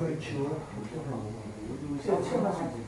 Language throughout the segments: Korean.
그렇죠. 지우지 말라시죠.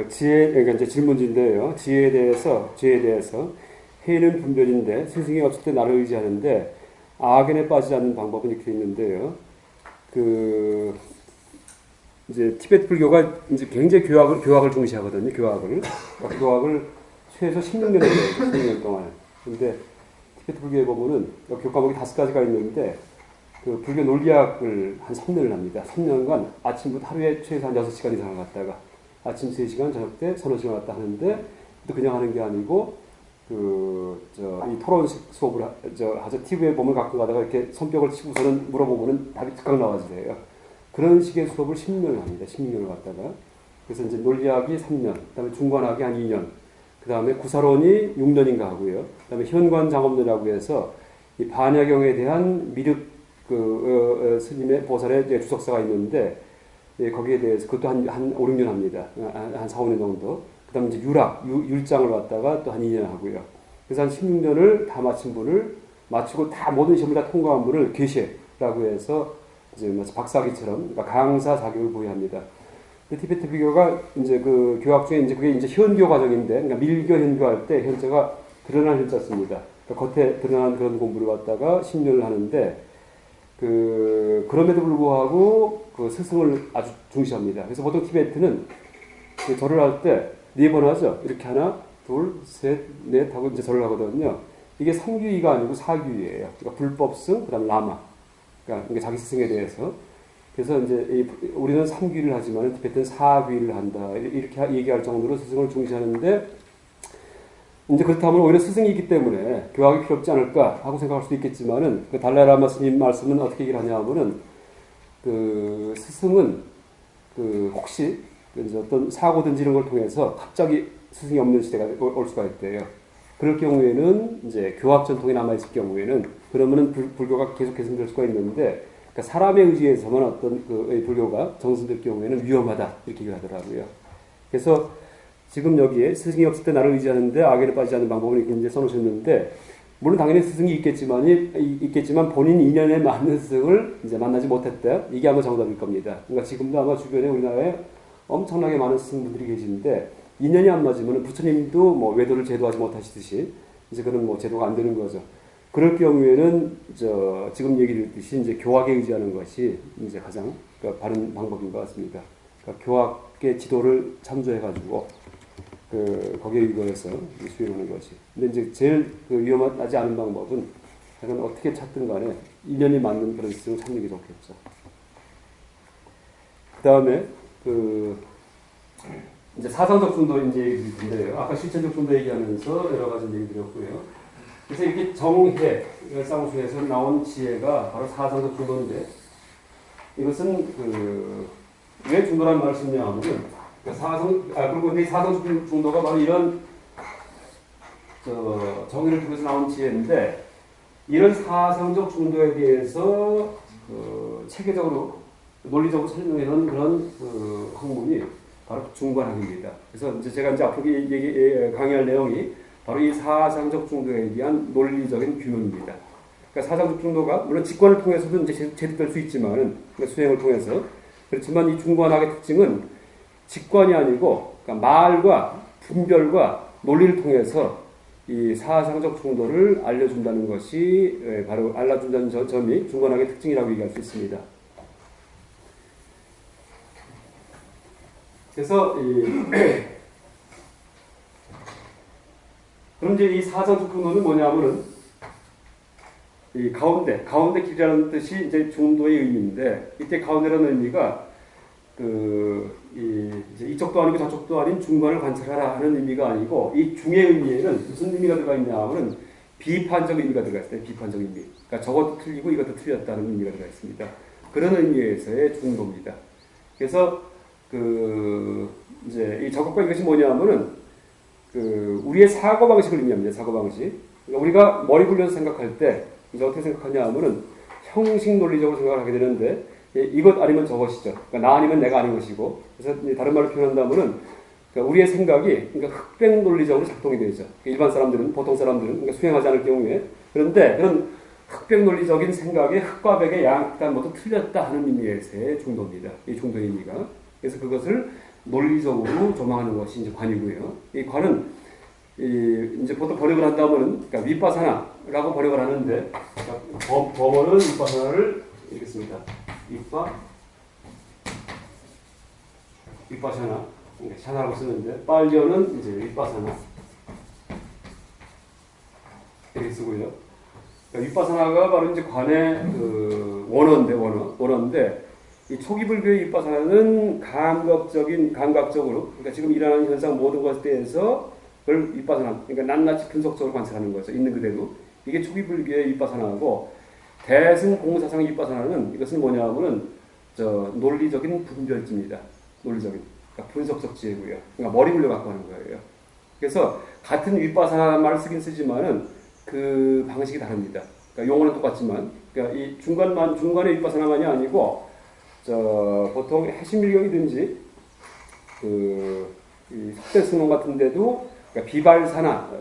지혜, 그러니까 이제 질문지인데요. 지혜에 대해서 해는 분별인데 스승이 없을 때 나를 의지하는데 악연에 빠지지 않는 방법은 이렇게 있는데요. 이제 티베트 불교가 이제 굉장히 교학을 중시하거든요. 교학을 최소 16년을 해요. 16년 동안. 근데 티베트 불교에 보면은 교과목이 5가지가 있는데 그 불교 논리학을 한 3년을 합니다. 3년간 아침부터 하루에 최소 한 6시간 이상을 갔다가 아침 3시간, 저녁 때 서너 시간 왔다 하는데 또 그냥 하는 게 아니고 이 토론식 수업을 하죠. TV에 보면 가끔 가다가 이렇게 손뼉을 치고서는 물어보면은 답이 즉각 나와주세요. 그런 식의 수업을 10년을 합니다. 16년을 갔다가. 그래서 이제 논리학이 3년, 그 다음에 중관학이 한 2년, 그 다음에 구사론이 6년인가 하고요. 그 다음에 현관장엄론이라고 해서 이 반야경에 대한 미륵 스님의 보살의 주석사가 있는데, 예, 거기에 대해서 그것도 한 5, 6년 합니다. 한 4, 5년 정도. 그 다음에 이제 율장을 왔다가 또 한 2년 하고요. 그래서 한 16년을 다 마친 분을, 마치고 다 모든 시험을 다 통과한 분을 계시라고 해서 이제 마치 박사기처럼, 그러니까 강사 자격을 부여합니다. 티베트 불교가 이제 그 교학 중에 이제 그게 이제 현교 과정인데, 그러니까 밀교 현교할 때 현자가 드러난 현자 씁니다. 그러니까 겉에 드러난 그런 공부를 갖다가 10년을 하는데, 그럼에도 불구하고 그 스승을 아주 중시합니다. 그래서 보통 티베트는 절을 할 때 4번 하죠. 이렇게 하나, 둘, 셋, 넷 하고 이제 절을 하거든요. 이게 3규의가 아니고 4규의예요. 그러니까 불법승, 그 다음 라마. 그러니까 자기 스승에 대해서. 그래서 이제 우리는 3규의를 하지만 티베트는 4규의를 한다. 이렇게 얘기할 정도로 스승을 중시하는데, 이제 그렇다면 오히려 스승이 있기 때문에 교학이 필요 없지 않을까 하고 생각할 수도 있겠지만은, 그 달라이라마 스님 말씀은 어떻게 얘기를 하냐 하면은, 스승은 혹시 이제 어떤 사고든지 이런 걸 통해서 갑자기 스승이 없는 시대가 올 수가 있대요. 그럴 경우에는 이제 교학 전통이 남아있을 경우에는 그러면은 불교가 계속 개선될 수가 있는데, 그러니까 사람의 의지에서만 어떤 불교가 정선될 경우에는 위험하다 이렇게 얘기를 하더라고요. 그래서 지금 여기에 스승이 없을 때 나를 의지하는데 악연에 빠지지 않는 방법을 이렇게 이제 써놓으셨는데, 물론 당연히 스승이 있겠지만 본인 인연에 맞는 스승을 이제 만나지 못했다. 이게 아마 정답일 겁니다. 그러니까 지금도 아마 주변에 우리나라에 엄청나게 많은 스승분들이 계시는데, 인연이 안 맞으면 부처님도 뭐 외도를 제도하지 못하시듯이 이제 그런 뭐 제도가 안 되는 거죠. 그럴 경우에는 지금 얘기를 했듯이 이제 교학에 의지하는 것이 이제 가장 바른 방법인 것 같습니다. 그러니까 교학의 지도를 참조해가지고 거기에 의거해서 수행하는 것이. 근데 이제 제일 위험하지 않은 방법은 약간 어떻게 찾든 간에 인연이 맞는 그런 스승을 찾는 게 좋겠죠. 그 다음에 이제 사상적 중도 이제 얘기인데요. 아까 실천적 중도 얘기하면서 여러 가지 얘기 드렸고요. 그래서 이렇게 정해 쌍수에서 나온 지혜가 바로 사상적 중도인데, 이것은 왜 중도라는 말을 쓰냐 하면은, 그리고 이 사상적 중도가 바로 이런 정의를 통해서 나온 지혜인데, 이런 사상적 중도에 대해서 체계적으로 논리적으로 설명해놓은 그런 학문이 바로 중관학입니다. 그래서 이제 제가 이제 앞으로 강의할 내용이 바로 이 사상적 중도에 대한 논리적인 규명입니다. 그러니까 사상적 중도가 물론 직관을 통해서도 이제 제득될 수 있지만은, 수행을 통해서. 그렇지만 이 중관학의 특징은 직관이 아니고, 그러니까 말과 분별과 논리를 통해서 이 사상적 중도를 알려준다는 것이 바로 알려준다는 점이 중관학의 특징이라고 얘기할 수 있습니다. 그래서 그럼 이제 이 사상적 중도는 뭐냐면은 이 가운데 길이라는 뜻이 이제 중도의 의미인데, 이때 가운데라는 의미가 이제 이쪽도 아니고 저쪽도 아닌 중간을 관찰하라 하는 의미가 아니고 이 중의 의미에는 무슨 의미가 들어가 있냐 하면 비판적 의미가 들어가 있어요. 비판적 의미. 그러니까 저것도 틀리고 이것도 틀렸다는 의미가 들어가 있습니다. 그런 의미에서의 중도입니다. 그래서 이제 이 저것과 이것이 뭐냐면은 우리의 사고 방식을 의미합니다. 사고 방식. 그러니까 우리가 머리 굴려서 생각할 때 이제 어떻게 생각하냐 하면은 형식 논리적으로 생각을 하게 되는데 이것 아니면 저것이죠. 그러니까 나 아니면 내가 아닌 것이고. 그래서 다른 말로 표현한다면은 그러니까 우리의 생각이 그러니까 흑백 논리적으로 작동이 되죠. 그러니까 일반 사람들은 보통 사람들은 그러니까 수행하지 않을 경우에 그런데 그런 흑백 논리적인 생각에 흑과 백의 양단 모두 틀렸다 하는 의미에서의 중도입니다. 이 중도의 의미가. 그래서 그것을 논리적으로 조망하는 것이 이제 관이고요. 이 관은 이제 보통 번역을 한다면은 그러니까 윗바사나라고 번역을 하는데 그러니까 범어는 윗바사나를 이렇게 씁니다. 윗바사나 그러니까 샤나라고 쓰는데 빨려는 이제 윗바사나 이렇게 쓰고요. 그러니까 윗바사나가 바로 이제 관의 원어인데 이 초기 불교의 윗바사나는 감각적으로 그러니까 지금 일어나는 현상 모든 것에 대해서 그걸 윗바사나 그러니까 낱낱이 분석적으로 관찰하는 거죠. 있는 그대로 이게 초기 불교의 윗바사나고 대승 공사상의 윗바사나는 이것은 뭐냐면은 논리적인 분별지입니다. 논리적인 그러니까 분석적 지혜고요. 그러니까 머리 굴려 갖고 하는 거예요. 그래서 같은 윗바사나 말을 쓰긴 쓰지만은 그 방식이 다릅니다. 그러니까 용어는 똑같지만 그러니까 이 중간의 윗바사나만이 아니고 보통 해심밀경이든지 이 석대승론 같은 데도 그러니까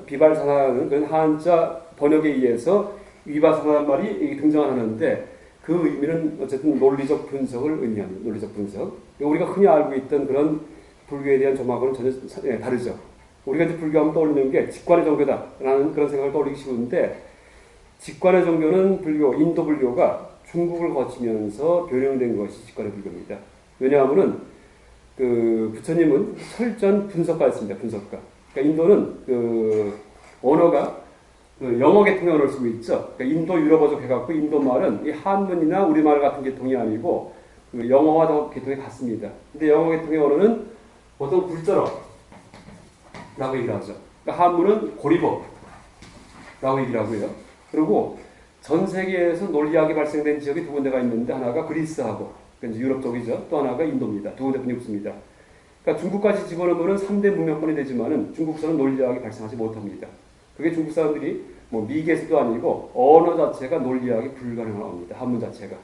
비발사나는 그런 한자 번역에 의해서 위바사나란 말이 등장을 하는데 그 의미는 어쨌든 논리적 분석을 의미하는 논리적 분석. 우리가 흔히 알고 있던 그런 불교에 대한 조망하고는 전혀 다르죠. 우리가 이제 불교하면 떠올리는 게 직관의 종교다라는 그런 생각을 떠올리기 쉬운데 직관의 종교는 인도 불교가 중국을 거치면서 변형된 것이 직관의 불교입니다. 왜냐하면은 부처님은 철저한 분석가였습니다. 분석가. 그러니까 인도는 언어가 영어 계통의 언어를 쓰고 있죠. 그러니까 인도 유럽어족 해갖고 인도 말은 이 한문이나 우리말 같은 계통이 아니고 영어와 계통이 같습니다. 근데 영어 계통의 언어는 보통 굴절어라고 얘기를 하죠. 그러니까 한문은 고리법라고 얘기를 하고요. 그리고 전 세계에서 논리학이 발생된 지역이 두 군데가 있는데 하나가 그리스하고 그러니까 유럽 쪽이죠. 또 하나가 인도입니다. 두 군데뿐이 없습니다. 그러니까 중국까지 집어넣으면 3대 문명권이 되지만은 중국서는 논리학이 발생하지 못합니다. 그게 중국 사람들이 미개수도 아니고 언어 자체가 논리학이 불가능합니다. 한문 자체가.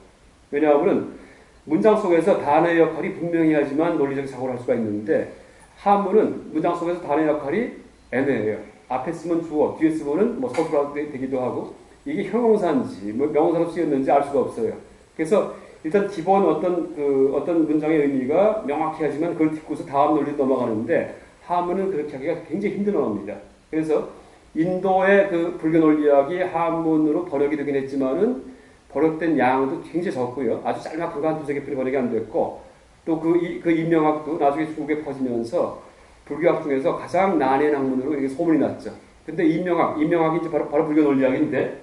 왜냐하면 문장 속에서 단어의 역할이 분명히 하지만 논리적 사고를 할 수가 있는데 한문은 문장 속에서 단어의 역할이 애매해요. 앞에 쓰면 주어, 뒤에 쓰면은 서술화 되기도 하고 이게 형용사인지 명사로 쓰였는지 알 수가 없어요. 그래서 일단 기본 어떤 문장의 의미가 명확히 하지만 그걸 딛고서 다음 논리로 넘어가는데 한문은 그렇게 하기가 굉장히 힘든 언어입니다. 그래서 인도의 불교 논리학이 한문으로 번역이 되긴 했지만은 번역된 양도 굉장히 적고요. 아주 짤막한 거 한 두세 개 번역이 안 됐고 또 그 인명학도 나중에 중국에 퍼지면서 불교학 중에서 가장 난해한 학문으로 이게 소문이 났죠. 근데 인명학이 이제 바로 불교 논리학인데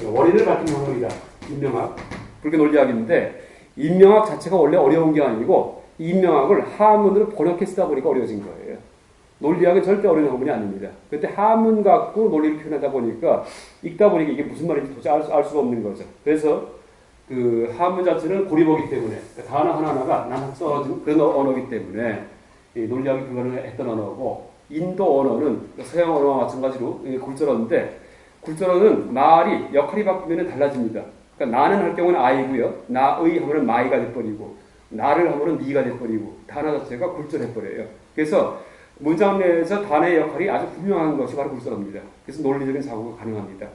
원인을 밝힌 학문이다. 인명학. 불교 논리학인데 인명학 자체가 원래 어려운 게 아니고 인명학을 한문으로 번역해 쓰다 보니까 어려워진 거예요. 논리학은 절대 어려운 학문이 아닙니다. 그런데 한문 갖고 논리를 표현하다 보니까 읽다 보니까 이게 무슨 말인지 도저히 알 수가 없는 거죠. 그래서 한문 자체는 고리보기 때문에 단어 하나하나가 나눠 써진 그런 언어이기 때문에 이 논리학이 불가능했던 언어고 인도 언어는 서양 언어와 마찬가지로 굴절어인데 굴절어는 말이 역할이 바뀌면 달라집니다. 그러니까 나는 할 경우는 I고요. 나의 하면은 마이가 돼버리고 나를 하면은 니가 돼버리고 단어 자체가 굴절해버려요. 그래서 문장 내에서 단어의 역할이 아주 분명한 것이 바로 굴절어입니다. 그래서 논리적인 사고가 가능합니다.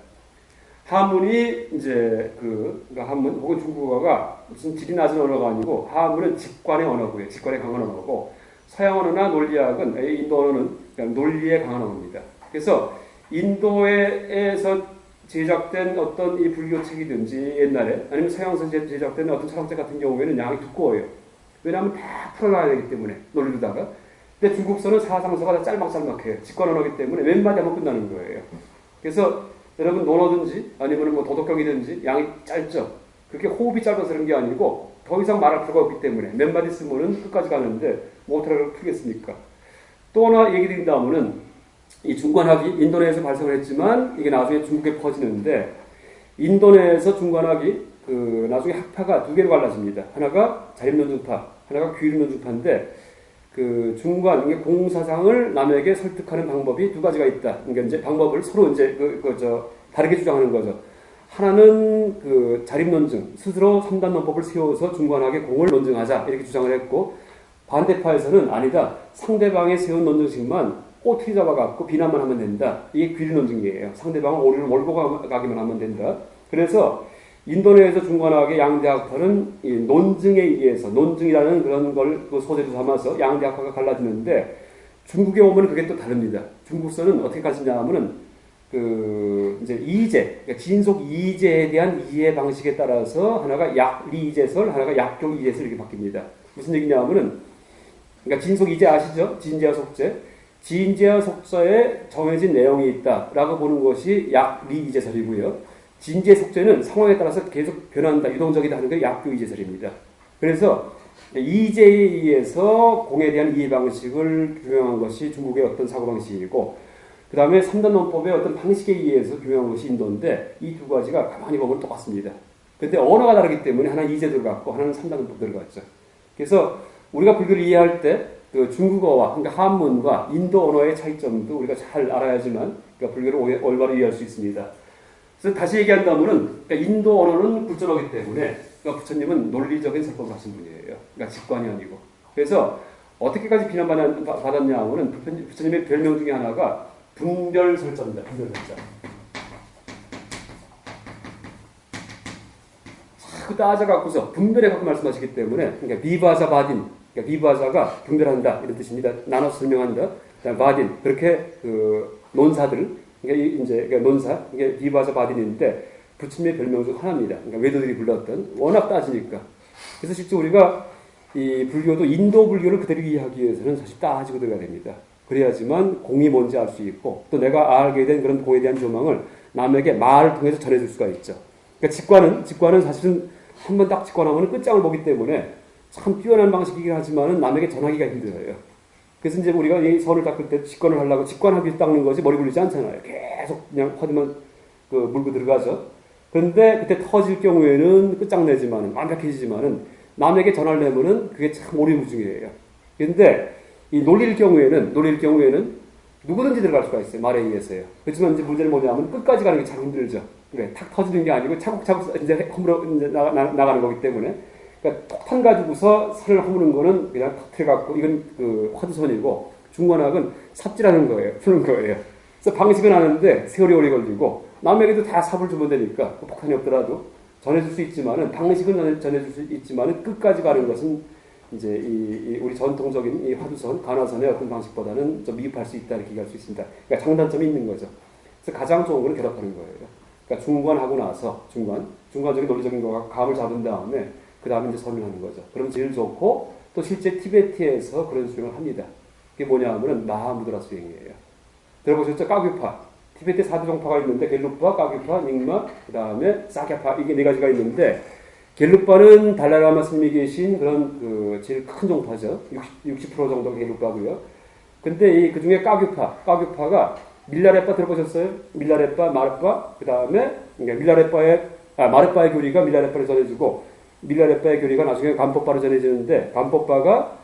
한문이 이제 그러니까 한문 혹은 중국어가 무슨 질이 낮은 언어가 아니고 한문은 직관의 언어고요. 직관의 강한 언어고 서양 언어나 논리학은 인도 언어는 그냥 논리의 강한 언어입니다. 그래서 인도에서 제작된 어떤 이 불교 책이든지 옛날에 아니면 서양에서 제작된 어떤 철학책 같은 경우에는 양이 두꺼워요. 왜냐하면 다 풀어놔야 되기 때문에 논리로다가. 근데 중국서는 사상서가 다 짤막짤막해요. 직관 언어이기 때문에 몇 마디 하면 끝나는 거예요. 그래서 여러분 논어든지 아니면 도덕경이든지 양이 짧죠. 그렇게 호흡이 짧아서 그런 게 아니고 더 이상 말할 필요가 없기 때문에 몇 마디 쓰면은 끝까지 가는데 뭐 어떻게 풀겠습니까? 또 하나 얘기 드린다면은 이 중관학이 인도네에서 발생을 했지만 이게 나중에 중국에 퍼지는데 인도네에서 중관학이 그 나중에 학파가 두 개로 갈라집니다. 하나가 자립론중파, 하나가 규율론중파인데 그 중관 이게 공사상을 남에게 설득하는 방법이 두 가지가 있다. 그러니까 이제 방법을 서로 이제 다르게 주장하는 거죠. 하나는 그 자립론증, 스스로 3단 논법을 세워서 중관학의 공을 논증하자 이렇게 주장을 했고 반대파에서는 아니다. 상대방의 세운 논증식만 꼬투리 잡아갖고 비난만 하면 된다. 이게 규율론증이에요. 상대방은 오류를 몰고 가기만 하면 된다. 그래서 인도네에서 중관학의 양대학파는 이 논증에 의해서 논증이라는 그런 걸 그 소재로 삼아서 양대학파가 갈라지는데 중국에 오면 그게 또 다릅니다. 중국서는 어떻게 가지냐 하면은 그 이제 이제 그러니까 진속 이제에 대한 이해 방식에 따라서 하나가 약리 이제설, 하나가 약교 이제설 이렇게 바뀝니다. 무슨 얘기냐 하면은 그러니까 진속 이제 아시죠? 진제와 속제. 진제와 속서에 정해진 내용이 있다라고 보는 것이 약리 이제설이고요. 진제 속죄는 상황에 따라서 계속 변한다, 유동적이다 하는 게 약교 이제설입니다. 그래서 이제에 의해서 공에 대한 이해 방식을 규명한 것이 중국의 어떤 사고방식이고 그 다음에 3단 논법의 어떤 방식에 의해서 규명한 것이 인도인데 이 두 가지가 가만히 보면 똑같습니다. 근데 언어가 다르기 때문에 하나는 이제 들어갔고 하나는 3단 논법 들어갔죠. 그래서 우리가 불교를 이해할 때 그 중국어와 그러니까 한문과 인도 언어의 차이점도 우리가 잘 알아야지만 그러니까 불교를 올바로 이해할 수 있습니다. 그래서 다시 얘기한다면은 그러니까 인도 언어는 굴절하기 때문에 그러니까 부처님은 논리적인 설법을 하신 분이에요. 그러니까 직관이 아니고. 그래서 어떻게까지 비난받았냐 하면은 부처님의 별명 중에 하나가 분별설자입니다. 분별설자. 자꾸 따져갖고서 분별해 갖고 말씀하시기 때문에 그러니까 비바자 바딘 그러니까 비바자가 분별한다 이런 뜻입니다. 나눠서 설명한다. 그다음 바딘 그렇게 그 논사들 그러니까 이제 논사 이게 비바자 바딘인데 부처님의 별명 중 하나입니다. 그러니까 외도들이 불렀던 워낙 따지니까. 그래서 실제 우리가 이 불교도 인도 불교를 그대로 이해하기 위해서는 사실 따지고 들어가야 됩니다. 그래야지만 공이 뭔지 알 수 있고 또 내가 알게 된 그런 공에 대한 조망을 남에게 말을 통해서 전해줄 수가 있죠. 그러니까 직관은 사실은 한번 딱 직관하면 끝장을 보기 때문에 참 뛰어난 방식이긴 하지만은 남에게 전하기가 힘들어요. 그래서 이제 우리가 이 선을 닦을 때 직관을 하려고 직관하기 위해서 닦는 거지 머리 굴리지 않잖아요. 계속 그냥 화두만 그 물고 들어가죠. 그런데 그때 터질 경우에는 끝장내지만은 완벽해지지만은 남에게 전하려면은 그게 참 오리무중이에요. 그런데 이 놀릴 경우에는 누구든지 들어갈 수가 있어요. 말에 의해서요. 그렇지만 이제 문제는 뭐냐면 끝까지 가는 게 참 힘들죠. 그래, 탁 터지는 게 아니고 차곡차곡 이제 허물어 이제 나가는 거기 때문에. 그러니까 톡탄 가지고서 살을 허무는 거는 그냥 터트려갖고 이건 그 화두선이고 중관학은 삽질하는 거예요. 푸는 거예요. 그래서 방식은 아는데 세월이 오래 걸리고 남에게도 다 삽을 주면 되니까 그 폭탄이 없더라도 전해줄 수 있지만은 방식은 전해줄 수 있지만은 끝까지 가는 것은 이제 이 우리 전통적인 이 화두선, 간화선의 어떤 방식보다는 좀 미흡할 수 있다 이렇게 얘기할 수 있습니다. 그러니까 장단점이 있는 거죠. 그래서 가장 좋은 거는 결합하는 거예요. 그러니까 중관하고 나서 중관적인 논리적인 거가 감을 잡은 다음에 그 다음에 이제 설명하는 거죠. 그럼 제일 좋고 또 실제 티베트에서 그런 수행을 합니다. 그게 뭐냐 하면은 마하무드라 수행이에요. 들어보셨죠? 까귀파. 티베트 4대 종파가 있는데 겔루파, 까귀파, 닉마, 그 다음에 사캬파 이게 네 가지가 있는데 겔루파는 달라라마 스님이 계신 그런 그 제일 큰 종파죠. 60% 정도가 겔루파고요. 근데 그 중에 까귀파가 밀라레파 들어보셨어요? 밀라레파, 마르파, 그 다음에 마르파의 교리가 밀라레파를 전해주고 밀라레파의 교리가 나중에 간법파로 전해지는데 간법파가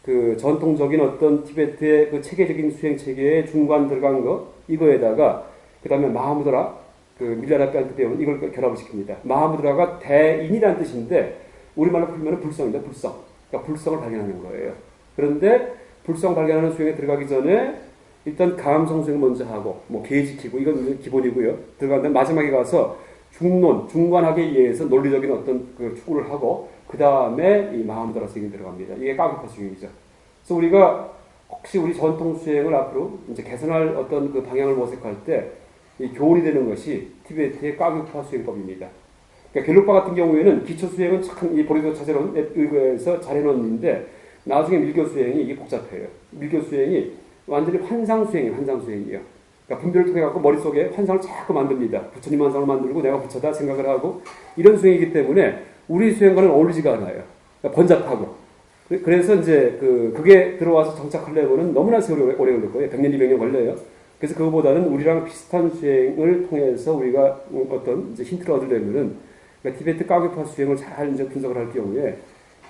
그 전통적인 어떤 티베트의 그 체계적인 수행 체계에 중관 들어간 거 이거에다가 그 다음에 마하무드라 그 밀라레파한테 배운 이걸 결합을 시킵니다. 마하무드라가 대인이라는 뜻인데 우리말로 풀면 불성입니다. 불성. 그러니까 불성을 발견하는 거예요. 그런데 불성 발견하는 수행에 들어가기 전에 일단 감성 수행 먼저 하고 뭐 계 지키고 이건 기본이고요. 들어가는데 마지막에 가서 중관학에 의해서 논리적인 어떤 그 추구를 하고 그 다음에 이 마하무드라 수행이 들어갑니다. 이게 까귀파 수행이죠. 그래서 우리가 혹시 우리 전통 수행을 앞으로 이제 개선할 어떤 그 방향을 모색할 때 이 교훈이 되는 것이 티베트의 까귀파 수행법입니다. 그러니까 겔루파 같은 경우에는 기초 수행은 참 이 보리도 차세론 의거에서 잘 해놓는데 나중에 밀교 수행이 이게 복잡해요. 밀교 수행이 완전히 환상 수행이에요. 그러니까 분별을 통해 갖고 머릿속에 환상을 자꾸 만듭니다. 부처님 환상을 만들고 내가 부처다 생각을 하고 이런 수행이기 때문에 우리 수행과는 어울리지가 않아요. 그러니까 번잡하고. 그래서 이제 그게 들어와서 정착하려고는 너무나 세월이 오래 걸릴 거예요. 100년, 200년 걸려요. 그래서 그거보다는 우리랑 비슷한 수행을 통해서 우리가 어떤 이제 힌트를 얻으려면은 그러니까 티베트 가격파 수행을 잘 이제 분석을 할 경우에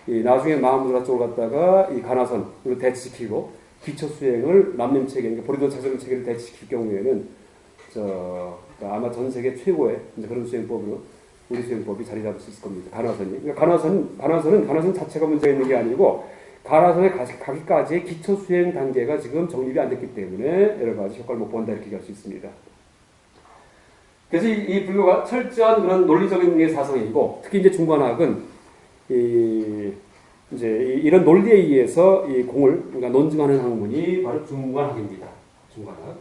나중에 마하무드라 쪽을 갖다가 이 가나선으로 대치시키고 기초 수행을 남림 체계, 그러니까 보리도 자전 체계를 대치시킬 경우에는 그러니까 아마 전 세계 최고의 이제 그런 수행법으로 우리 수행법이 자리 잡을 수 있을 겁니다. 가나선이. 그러니까 가나선 자체가 문제가 있는 게 아니고 가나선에 가기까지의 기초 수행 단계가 지금 정립이 안 됐기 때문에 여러 가지 효과를 못 본다 이렇게 할 수 있습니다. 그래서 이 불교가 철저한 그런 논리적인 게 사상이고 특히 이제 중관학은 이제 이런 논리에 의해서 이 공을 그러니까 논증하는 학문이 바로 중관학입니다. 중관학.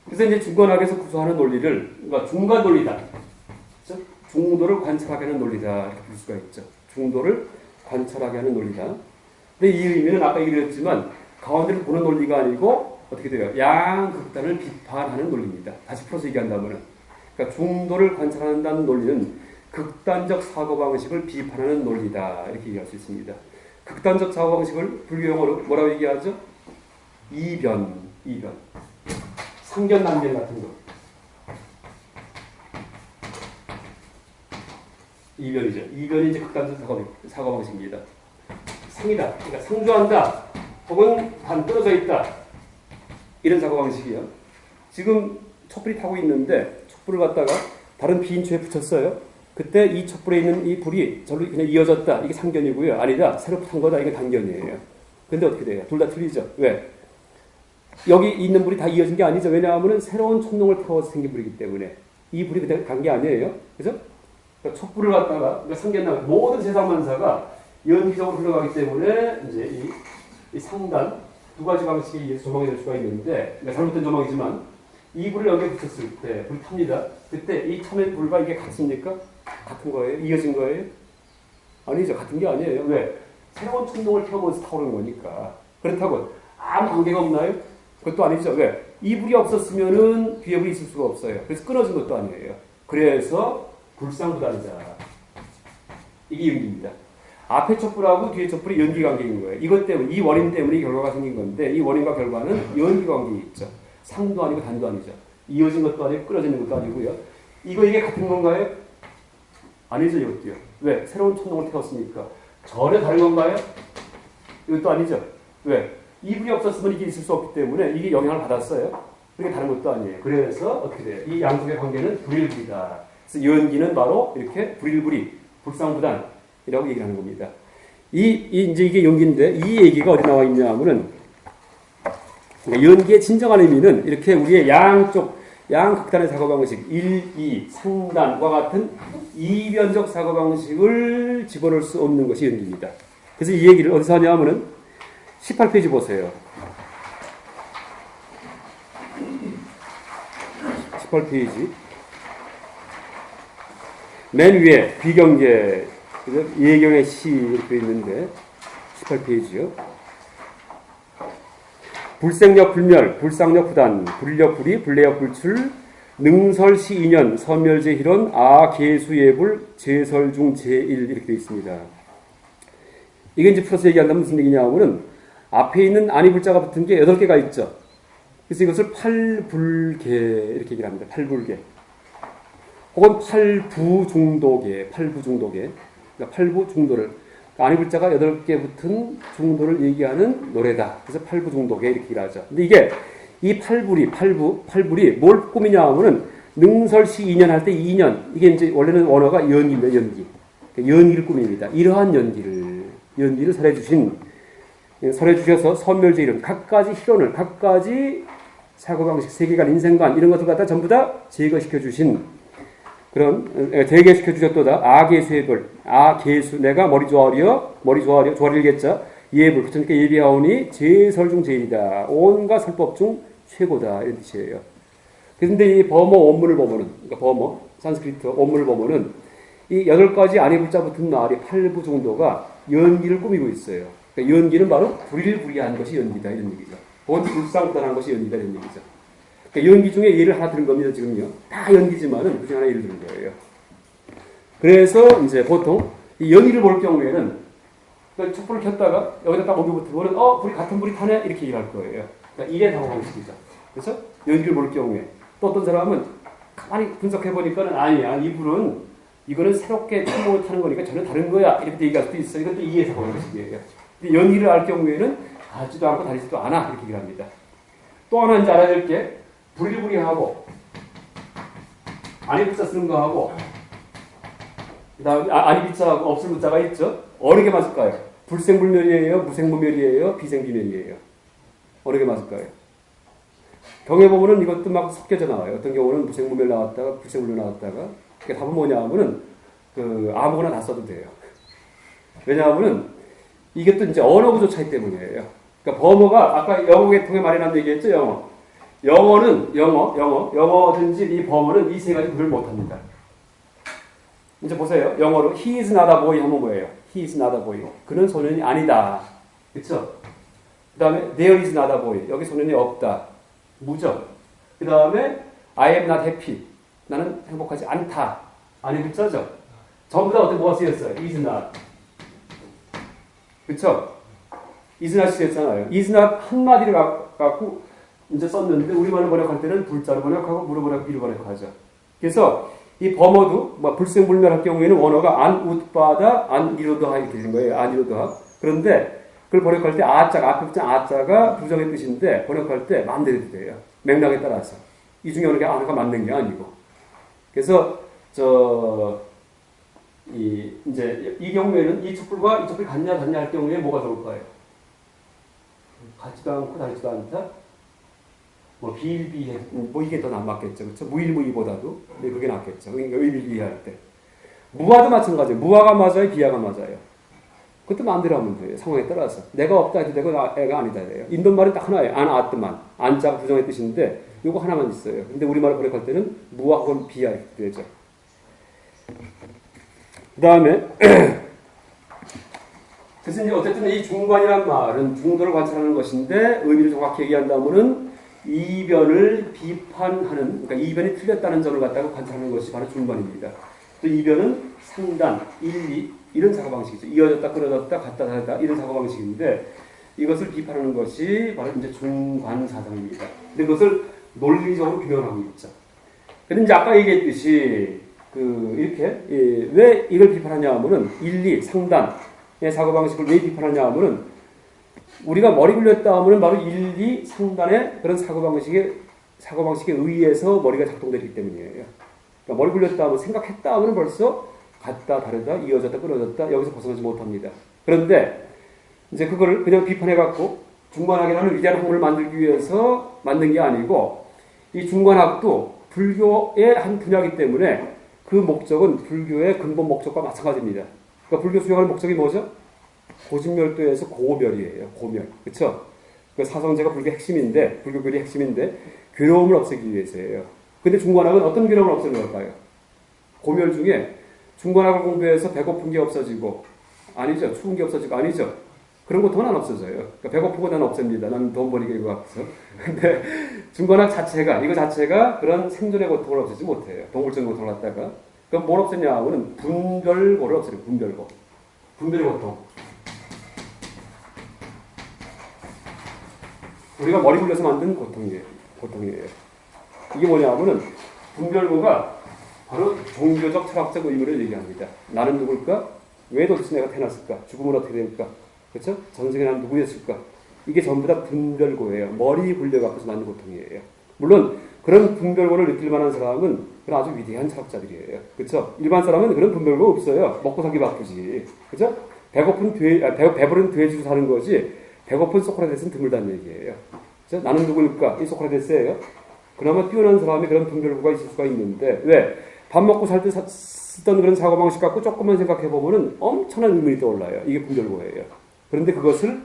그래서 이제 중관학에서 구사하는 논리를 그러니까 중간 논리다. 그렇죠? 중도를 관찰하게 하는 논리다 이렇게 볼 수가 있죠. 중도를 관찰하게 하는 논리다. 근데 이 의미는 아까 얘기했지만 가운데를 보는 논리가 아니고 어떻게 돼요? 양극단을 비판하는 논리입니다. 다시 풀어서 얘기한다면은 그러니까 중도를 관찰한다는 논리는 극단적 사고방식을 비판하는 논리다 이렇게 얘기할 수 있습니다. 극단적 사고방식을 불교용어로 뭐라고 얘기하죠? 이변. 상견난변 같은 거. 이변이죠. 이변이 이제 극단적 사고방식입니다. 상이다. 그러니까 상조한다. 혹은 반 떨어져 있다. 이런 사고방식이요. 지금 촛불이 타고 있는데 촛불을 갖다가 다른 비인초에 붙였어요. 그때 이 촛불에 있는 이 불이 절로 그냥 이어졌다. 이게 상견이고요. 아니다. 새로 붙은 거다. 이게 단견이에요. 근데 어떻게 돼요? 둘 다 틀리죠. 왜? 여기 있는 불이 다 이어진 게 아니죠. 왜냐하면 새로운 촛농을 태워서 생긴 불이기 때문에 이 불이 그때 간 게 아니에요. 그래서 그러니까 촛불을 갖다가 그러니까 상견나 모든 세상만사가 연기적으로 흘러가기 때문에 이제 이 상단 두 가지 방식이 조망이 될 수가 있는데 그러니까 잘못된 조망이지만 이 불을 여기에 붙였을 때 불이 탑니다. 그때 이 참의 불과 이게 같습니까? 같은 거예요? 이어진 거예요? 아니죠. 같은 게 아니에요. 왜? 새로운 촛농을 태우면서 타오르는 거니까. 그렇다고 아무 관계가 없나요? 그것도 아니죠. 왜? 이 불이 없었으면은 뒤에 불이 있을 수가 없어요. 그래서 끊어진 것도 아니에요. 그래서 불상부단이자. 이게 연기입니다. 앞에 촛불하고 뒤에 촛불이 연기 관계인 거예요. 이것 때문에, 이 원인 때문에 이 결과가 생긴 건데, 이 원인과 결과는 연기 관계가 있죠. 상도 아니고 단도 아니죠. 이어진 것도 아니고 끊어지는 것도 아니고요. 이게 같은 건가요? 아니죠, 이것도요. 왜? 새로운 촛농을 태웠으니까. 전혀 다른 건가요? 이것도 아니죠. 왜? 이 불이 없었으면 이게 있을 수 없기 때문에 이게 영향을 받았어요. 그게 다른 것도 아니에요. 그래서 어떻게 돼요? 이 양쪽의 관계는 불일불이다. 그래서 연기는 바로 이렇게 불일불이, 불상부단이라고 얘기를 하는 겁니다. 이제 이게 연기인데 이 얘기가 어디 나와 있냐 하면은 그러니까 연기의 진정한 의미는 이렇게 우리의 양극단의 사고방식, 1, 2, 상단과 같은 이변적 사고방식을 집어넣을 수 없는 것이 연기입니다. 그래서 이 얘기를 어디서 하냐 하면은 18페이지 보세요. 18페이지. 맨 위에 비경계, 예경의 시 이렇게 있는데 18페이지요. 불생력 불멸, 불상력 부단, 불력 불이, 불내역 불출, 능설시 인연, 선멸제희론, 아계수예불, 제설중 제1 이렇게 되어 있습니다. 이게 이제 풀어서 얘기한다면 무슨 얘기냐 하면은 앞에 있는 아니불자가 붙은 게 8개가 있죠. 그래서 이것을 팔불계 이렇게 얘기를 합니다. 팔불계. 혹은 팔부중도계. 그러니까 팔부중도를 아니불자가 8개 붙은 중도를 얘기하는 노래다. 그래서 팔부중도계 이렇게 얘기를 하죠. 근데 이게 이 팔불이 뭘 꾸미냐 하면은 능설시 인연 할 때 인연. 이게 이제 원래는 원어가 연기입니다. 연기. 그러니까 연기를 꾸밉니다. 이러한 연기를 설해주셔서 선멸제 이론, 각가지 희론을, 각가지 사고방식, 세계관, 인생관, 이런 것들 갖다 전부 다 제거시켜주신 그런, 제거시켜주셨도다. 아계수예불, 아계수, 내가 머리 조아리겠자, 예불, 그러니까 예비하오니 제설중 제일이다. 온갖 설법 중 최고다. 이런 뜻이에요. 그런데 이 버머 원문을 보면은, 그러니까 버머, 산스크리트 원문을 보면은, 이 8가지 아니불자 붙은 말이 8부 정도가 연기를 꾸미고 있어요. 그러니까 연기는 바로 불일불이한 것이 연기다 이런 얘기죠. 본 불상부단한 것이 연기다 이런 얘기죠. 그러니까 연기 중에 예를 하나 들은 겁니다, 지금요. 다 연기지만은 그 중에 하나 예를 들은 거예요. 그래서 이제 보통 이 연기를 볼 경우에는 촛불을 켰다가 여기다 딱 오기 붙으면 불이 같은 불이 타네? 이렇게 얘기할 거예요. 그러니까 이게 사고방식이죠. 그래서 연기를 볼 경우에 또 어떤 사람은 가만히 분석해보니까는 아니야. 이 불은 이거는 새롭게 천공을 타는 거니까 전혀 다른 거야. 이렇게 얘기할 수도 있어요. 이것도 이해 사고방식이에요. 근데 연기를 알 경우에는 닿지도 않고 다르지도 않아. 이렇게 얘기를 합니다. 또 하나 이제 알아야 될 게 부리부리하고 안에 붙자 쓰는 거하고 그 다음에 아니 비자하고 없을 문자가 있죠. 어느 게 맞을까요? 불생불멸이에요? 무생무멸이에요? 비생비멸이에요? 어느 게 맞을까요? 경에 보면은 이것도 막 섞여져 나와요. 어떤 경우는 무생무멸 나왔다가 불생불멸 나왔다가. 그러니까 답은 뭐냐면은 아무거나 다 써도 돼요. 왜냐하면은 이게 또 이제 언어 구조 차이 때문이에요. 그러니까 범어가 아까 영어 계통에 말이라는 얘기했죠. 영어는 영어든지 이 범어는 이 세 가지 구별을 못합니다. 이제 보세요. 영어로 he is not a boy 하면 뭐예요? he is not a boy. 그는 소년이 아니다. 그렇죠? 그 다음에 there is not a boy. 여기 소년이 없다. 무죠. 그 다음에 I am not happy. 나는 행복하지 않다. 안에 붙자죠. 전부 다 어떻게 뭐가 쓰였어요? is not. 그렇죠? is not 쓰였잖아요. is not 한마디를 갖고 이제 썼는데 우리말로 번역할 때는 불자로 번역하고 무로 번역하고 비로 번역하죠. 그래서 이 범어도 불생불멸할 경우에는 원어가 안 웃바다 안 이로도하 이렇게 되는 거예요. 안 이로도하. 그런데 그걸 번역할 때 아자가 앞에 붙은 아자가 부정의 뜻인데 번역할 때 마음대로 돼요. 맥락에 따라서 이 중에 어느 게 하나가 맞는 게 아니고. 그래서 이제 이 경우에는 이 촛불과 이 촛불이 같냐 다르냐 할 경우에 뭐가 좋을까요? 같지도 않고 다르지도 않다. 비일비해, 이게 더 맞겠죠. 그렇죠? 무일무이보다도. 네, 그게 낫겠죠. 그러니까 의일비할 때. 무화도 마찬가지예요. 무화가 맞아요? 비화가 맞아요? 그것도 마음대로 하면 돼요. 상황에 따라서. 내가 없다 해도 내가 애가 아니다 해요. 인도말은 딱 하나예요. 안 아뜨만. 안자가 부정의 뜻인데, 요거 하나만 있어요. 근데 우리말을 번역할 때는 무화 혹은 비화 이렇게 되죠. 그 다음에, 그래서 이제 어쨌든 이 중관이란 말은 중도를 관찰하는 것인데, 의미를 정확히 얘기한다면은, 이변을 비판하는, 그러니까 이변이 틀렸다는 점을 갖다가 관찰하는 것이 바로 중관입니다. 또 이변은 상단, 일리, 이런 사고방식이죠. 이어졌다, 끊어졌다, 같다, 다르다, 이런 사고방식인데, 이것을 비판하는 것이 바로 이제 중관사상입니다. 근데 그것을 논리적으로 규명하고 있죠. 근데 이제 아까 얘기했듯이, 이렇게, 왜 이걸 비판하냐 하면은, 일리, 상단의 사고방식을 왜 비판하냐 하면은, 우리가 머리 굴렸다 하면 바로 일리 상단의 그런 사고방식에 의해서 머리가 작동되기 때문이에요. 그러니까 머리 굴렸다 하면 생각했다 하면 벌써 같다, 다르다, 이어졌다, 끊어졌다, 여기서 벗어나지 못합니다. 그런데 이제 그거를 그냥 비판해갖고 중관학이라는 위대한 학문을 만들기 위해서 만든 게 아니고 이 중관학도 불교의 한 분야이기 때문에 그 목적은 불교의 근본 목적과 마찬가지입니다. 그러니까 불교 수행할 목적이 뭐죠? 고진멸도에서 고멸이에요. 고멸. 그쵸? 그 사성제가 불교 핵심인데, 불교교리 핵심인데, 괴로움을 없애기 위해서예요. 근데 중관학은 어떤 괴로움을 없애는 걸까요? 고멸 중에 중관학을 공부해서 배고픈 게 없어지고, 아니죠. 추운 게 없어지고, 아니죠. 그런 고통은 안 없어져요. 그러니까 배고픈 건 난 없앱니다. 나는 돈 버리게 이거 같아서. 근데 중관학 자체가, 이거 자체가 그런 생존의 고통을 없애지 못해요. 동물적 고통을 갖다가. 그럼 뭘 없애냐 하고는 분별고를 없애요. 분별고. 분별의 고통. 우리가 머리 굴려서 만든 고통이에요. 이게 뭐냐면은 분별고가 바로 종교적 철학적 의무를 얘기합니다. 나는 누굴까? 왜 도대체 내가 태어났을까? 죽음은 어떻게 될까? 그렇죠? 전생에 난 누구였을까? 이게 전부 다 분별고예요. 머리 굴려갖고서 만든 고통이에요. 물론 그런 분별고를 느낄 만한 사람은 그런 아주 위대한 철학자들이에요. 그렇죠? 일반 사람은 그런 분별고 없어요. 먹고 살기 바쁘지. 그렇죠? 배부른 돼지로 사는 거지. 배고픈 소크라테스는 드물다는 얘기예요. 그렇죠? 나는 누구일까? 이 소크라테스예요. 그나마 뛰어난 사람이 그런 분별고가 있을 수가 있는데 왜? 밥 먹고 살 때 쓰던 그런 사고방식 갖고 조금만 생각해보면 엄청난 의문이 떠올라요. 이게 분별고예요. 그런데 그것을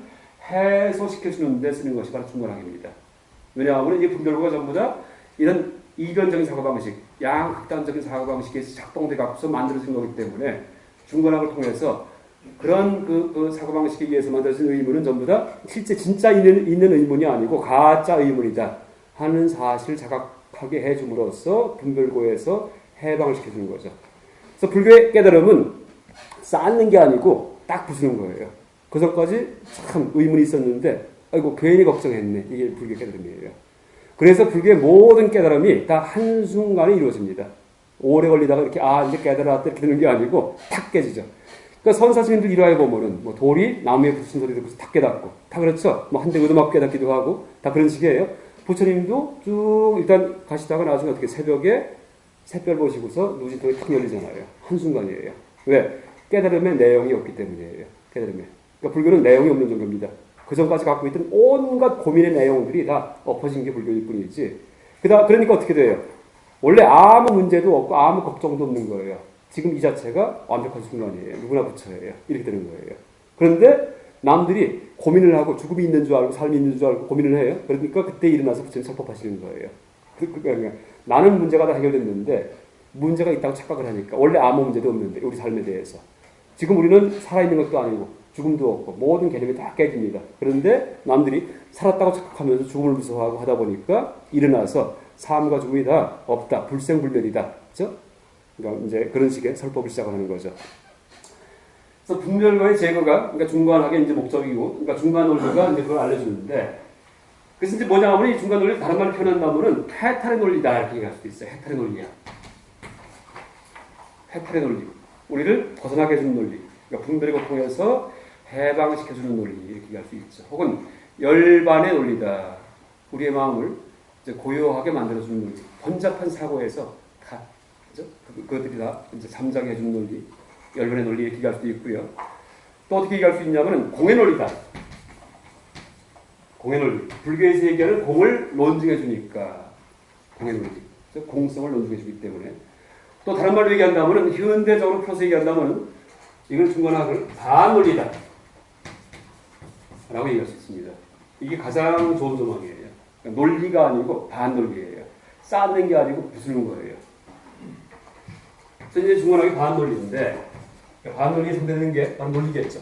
해소시켜주는 데 쓰는 것이 바로 중관학입니다. 왜냐하면 이 분별고가 전부 다 이런 이변적인 사고방식, 양극단적인 사고방식에서 작동돼 갖고서 만들어진 거기 때문에 중관학을 통해서 그런 그 사고방식에 의해서 만들어진 의문은 전부 다 실제 진짜 있는 의문이 아니고 가짜 의문이다 하는 사실을 자각하게 해줌으로써 분별고에서 해방을 시켜주는 거죠. 그래서 불교의 깨달음은 쌓는 게 아니고 딱 부수는 거예요. 그 전까지 참 의문이 있었는데 아이고 괜히 걱정했네. 이게 불교의 깨달음이에요. 그래서 불교의 모든 깨달음이 다 한순간에 이루어집니다. 오래 걸리다가 이렇게 이제 깨달았다 이렇게 되는 게 아니고 탁 깨지죠. 그러니까 선사스님들 일화에 보면은 뭐 돌이 나무에 부딪힌 소리 듣고서 탁 깨닫고 다 그렇죠. 뭐 한 대 얻어맞고 깨닫기도 하고 다 그런 식이에요. 부처님도 쭉 일단 가시다가 나중에 어떻게 새벽에 샛별 보시고서 누진통이 탁 열리잖아요. 한순간이에요. 왜? 깨달음의 내용이 없기 때문이에요. 깨달음에. 그러니까 불교는 내용이 없는 종교입니다. 그 전까지 갖고 있던 온갖 고민의 내용들이 다 엎어진 게 불교일 뿐이지. 그러니까 어떻게 돼요? 원래 아무 문제도 없고 아무 걱정도 없는 거예요. 지금 이 자체가 완벽한 순간이에요. 누구나 부처예요. 이렇게 되는 거예요. 그런데 남들이 고민을 하고 죽음이 있는 줄 알고 삶이 있는 줄 알고 고민을 해요. 그러니까 그때 일어나서 부처님 설법하시는 거예요. 그러니까 나는 문제가 다 해결됐는데 문제가 있다고 착각을 하니까 원래 아무 문제도 없는데 우리 삶에 대해서 지금 우리는 살아있는 것도 아니고 죽음도 없고 모든 개념이 다 깨집니다. 그런데 남들이 살았다고 착각하면서 죽음을 무서워하고 하다 보니까 일어나서 삶과 죽음이 다 없다. 불생불멸이다. 그렇죠? 그러니까 이제 그런 식의 설법을 시작하는 거죠. 그래서 분별과의 제거가 그러니까 중간하게 이제 목적이고 그러니까 중간 논리가 이제 그걸 알려주는데 그래서 이제 뭐냐면 이 중간 논리 다른 말로 표현한다면은 해탈의 논리다 이렇게 얘기할 수도 있어요. 해탈의 논리야. 해탈의 논리. 우리를 벗어나게 해주는 논리. 그러니까 분별의 고통에서 해방시켜주는 논리 이렇게 얘기할 수 있죠. 혹은 열반의 논리다. 우리의 마음을 이제 고요하게 만들어주는 논리. 번잡한 사고에서 다 그죠? 그것들이 다 이제 잠자게 해주는 논리. 열반의 논리 이렇게 얘기할 수도 있고요. 또 어떻게 얘기할 수 있냐면은 공의 논리다. 공의 논리. 불교에서 얘기하는 공을 논증해 주니까 공의 논리. 공성을 논증해 주기 때문에. 또 다른 말로 얘기한다면은 현대적으로 풀어서 얘기한다면은 이걸 중간학을 반논리다. 라고 얘기할 수 있습니다. 이게 가장 좋은 조망이에요. 그러니까 논리가 아니고 반논리예요. 쌓는 게 아니고 부수는 거예요. 그래서 이제 중간학이 반논리인데 반논리에 상대되는 게 바로 논리겠죠.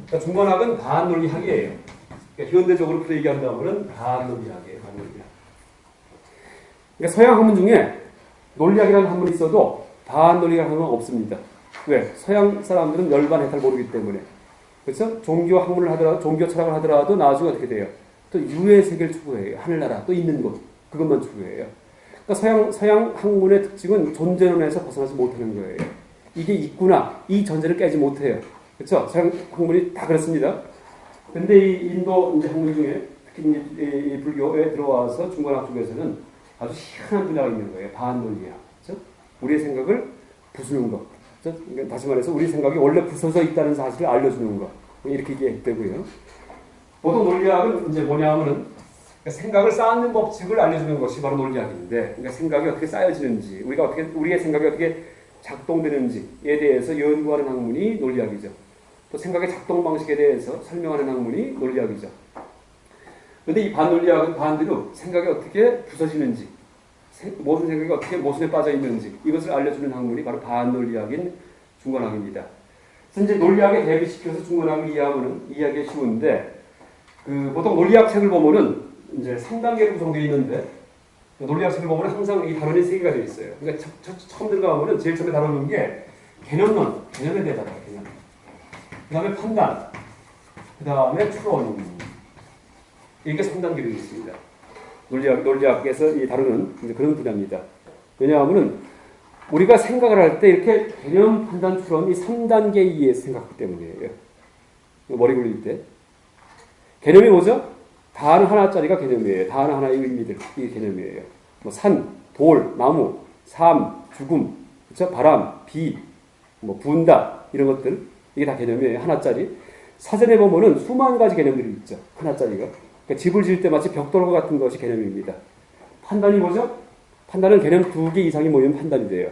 그러니까 중간학은 반논리학이에요. 그러니까 현대적으로 풀어 얘기한다면은 반논리학이에요. 반논리학. 그러니까 서양 학문 중에 논리학이라는 학문이 있어도 반논리학이라는 학문은 없습니다. 왜? 서양 사람들은 열반 해탈 모르기 때문에. 그렇죠? 종교 학문을 하더라도, 종교 철학을 하더라도 나중에 어떻게 돼요? 또 유의 세계를 추구해요. 하늘나라, 또 있는 곳. 그것만 추구해요. 그러니까 서양 학문의 특징은 존재론에서 벗어나지 못하는 거예요. 이게 있구나. 이 전제를 깨지 못해요. 그렇죠? 서양 학문이 다 그렇습니다. 근데 이 인도 이제 학문 중에 특히 이 불교에 들어와서 중간학 쪽에서는 아주 희한한 분야가 있는 거예요. 반논리학. 그렇죠? 우리의 생각을 부수는 것. 그렇죠? 그러니까 다시 말해서 우리 생각이 원래 부서져 있다는 사실을 알려주는 것. 이렇게 얘기했다고요. 보통 논리학은 이제 뭐냐면은 생각을 쌓는 법칙을 알려주는 것이 바로 논리학인데, 그러니까 생각이 어떻게 쌓여지는지, 우리의 생각이 어떻게 작동되는지에 대해서 연구하는 학문이 논리학이죠. 또 생각의 작동 방식에 대해서 설명하는 학문이 논리학이죠. 그런데 이 반논리학은 반대로 생각이 어떻게 부서지는지, 모든 생각이 어떻게 모순에 빠져 있는지 이것을 알려주는 학문이 바로 반논리학인 중간학입니다. 그래서 이제 논리학에 대비시켜서 중간학을 이해하기 쉬운데, 보통 논리학 책을 보면은 이제 3단계로 구성되어 있는데, 논리학 책을 보면 항상 이 단원이 3개가 되어 있어요. 그러니까 처음 들어가면은 제일 처음에 다루는 게 개념론, 개념에 대해서 다뤄요. 개념. 그 다음에 판단, 그 다음에 추론. 이렇게 3단계로 되어 있습니다. 논리학에서 이 다루는 이제 그런 분야입니다. 왜냐하면은 우리가 생각을 할 때 이렇게 개념, 판단, 추론 이 3단계 이해에서 생각하기 때문이에요. 머리 굴릴 때. 개념이 뭐죠? 단어 하나짜리가 개념이에요. 단어 하나의 의미들, 이게 개념이에요. 뭐 산, 돌, 나무, 삶, 죽음, 그렇죠? 바람, 비, 뭐 분다 이런 것들 이게 다 개념이에요. 하나짜리. 사전에 보면은 수만 가지 개념들이 있죠. 하나짜리가. 그러니까 집을 지을 때 마치 벽돌과 같은 것이 개념입니다. 판단이 뭐죠? 판단은 개념 2개 이상이 모이면 판단이 돼요.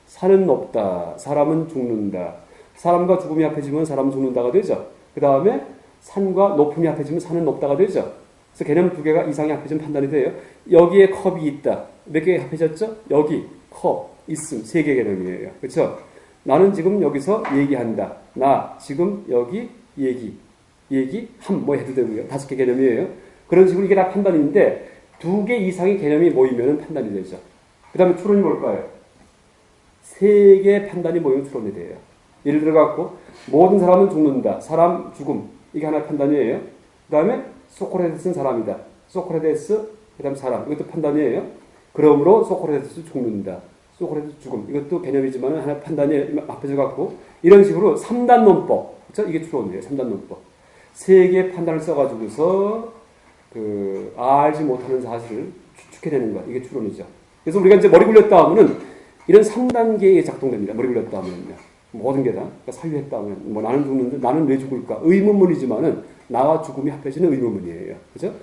산은 높다, 사람은 죽는다. 사람과 죽음이 합해지면 사람은 죽는다가 되죠. 그 다음에 산과 높음이 합해지면 산은 높다가 되죠. 그래서 개념 2개가 이상이 합해지면 판단이 돼요. 여기에 컵이 있다. 몇 개 합해졌죠? 여기 컵, 있음, 3개 개념이에요. 그렇죠? 나는 지금 여기서 얘기한다. 나 지금 여기 얘기함 뭐 해도 되고요. 5개 개념이에요. 그런 식으로 이게 다 판단인데 두 개 이상의 개념이 모이면 판단이 되죠. 그 다음에 추론이 뭘까요? 세 개의 판단이 모이면 추론이 돼요. 예를 들어갖고 모든 사람은 죽는다. 사람 죽음. 이게 하나의 판단이에요. 그 다음에 소크라테스는 사람이다. 소크라테스 그 다음 사람. 이것도 판단이에요. 그러므로 소크라테스 죽는다. 소크라테스 죽음. 이것도 개념이지만 하나의 판단이 합해져 갖고 이런 식으로 3단 논법. 그렇죠? 이게 추론이에요. 3단 논법. 세 개의 판단을 써가지고서 알지 못하는 사실을 추측해내는 것. 이게 추론이죠. 그래서 우리가 이제 머리 굴렸다 하면은 이런 3단계에 작동됩니다. 머리 굴렸다 하면요. 모든 게 다. 그러니까 사유했다 하면 뭐 나는 죽는데 나는 왜 죽을까? 의문문이지만은 나와 죽음이 합해지는 의문문이에요. 그죠?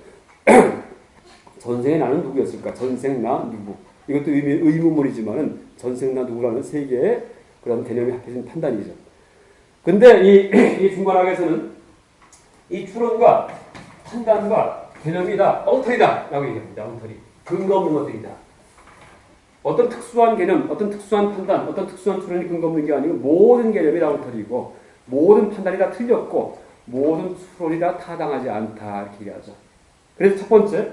전생에 나는 누구였을까? 전생 나 누구? 이것도 의문문이지만은 전생 나 누구라는 세 개의 그런 개념이 합해진 판단이죠. 근데 이 중간학에서는 이 추론과 판단과 개념이 다 엉터리다 라고 얘기합니다. 엉터리. 근거 없는 것들이다. 어떤 특수한 개념, 어떤 특수한 판단, 어떤 특수한 추론이 근거 없는 게 아니고 모든 개념이 다 엉터리고 모든 판단이 다 틀렸고 모든 추론이 다 타당하지 않다 이렇게 얘기하죠. 그래서 첫 번째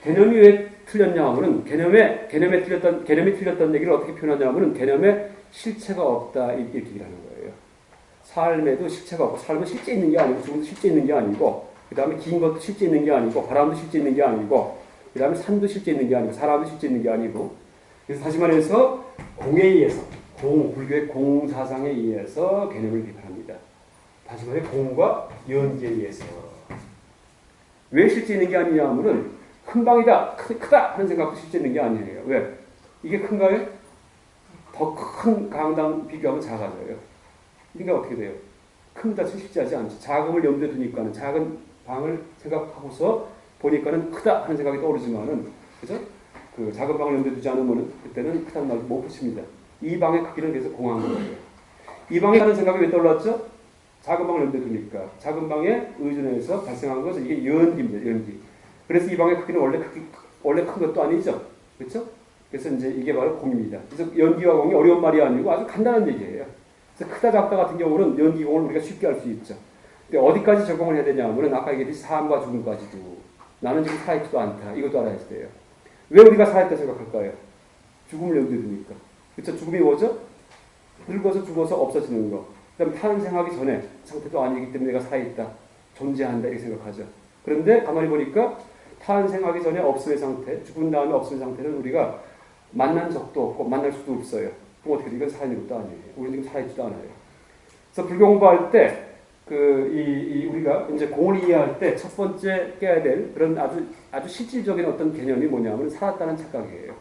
개념이 왜 틀렸냐 하면은 개념이 틀렸다는 얘기를 어떻게 표현하냐 하면은 개념에 실체가 없다 이렇게 얘기하는 거예요. 삶에도 실체가 없고 삶은 실제 있는 게 아니고 죽음도 실제 있는 게 아니고 그 다음에 긴 것도 실제 있는 게 아니고 바람도 실제 있는 게 아니고 그 다음에 산도 실제 있는 게 아니고 사람도 실제 있는 게 아니고 그래서 다시 말해서 공에 의해서 불교의 공사상에 의해서 개념을 비판합니다. 다시 말해 공과 연기에 의해서 왜 실제 있는 게 아니냐 하면은 큰 방이다 크다 하는 생각도 실제 있는 게 아니에요. 왜? 이게 큰가요? 더 큰 강당 비교하면 작아져요. 그러니까 어떻게 돼요? 큰 것은 실제하지 않죠. 작음을 염두에 두니까는 작은 방을 생각하고서 보니까는 크다 하는 생각이 떠오르지만은 그죠? 그 작은 방을 염두에 두지 않으면은 그때는 크다는 말을 못 붙입니다. 이 방의 크기는 계속 공한 거예요. 이 방에 하는 생각이 왜 떠올랐죠? 작은 방을 염두에 두니까 작은 방에 의존해서 발생한 것은 이게 연기입니다. 연기. 그래서 이 방의 크기는 원래 큰 것도 아니죠. 그렇죠? 그래서 이제 이게 바로 공입니다. 그래서 연기와 공이 어려운 말이 아니고 아주 간단한 얘기예요. 그래서 크다 작다 같은 경우는 연기공을 우리가 쉽게 할 수 있죠. 근데 어디까지 적용을 해야 되냐면 아까 얘기했듯이 삶과 죽음까지도 나는 지금 살아있지도 않다. 이것도 알아야 돼요. 왜 우리가 살아있다 생각할까요? 죽음을 염두에 두니까. 그렇죠? 죽음이 뭐죠? 늙어서 죽어서 없어지는 거. 그다음 탄생하기 전에 상태도 아니기 때문에 내가 살아있다. 존재한다. 이렇게 생각하죠. 그런데 가만히 보니까 탄생하기 전에 없음의 상태, 죽은 다음에 없음의 상태는 우리가 만난 적도 없고 만날 수도 없어요. 그럼 어떻게 돼? 이건 살아있는 것도 아니에요. 우리는 지금 살아있지도 않아요. 그래서 불교 공부할 때 우리가 이제 공을 이해할 때 첫 번째 깨야 될 그런 아주 실질적인 어떤 개념이 뭐냐면 살았다는 착각이에요.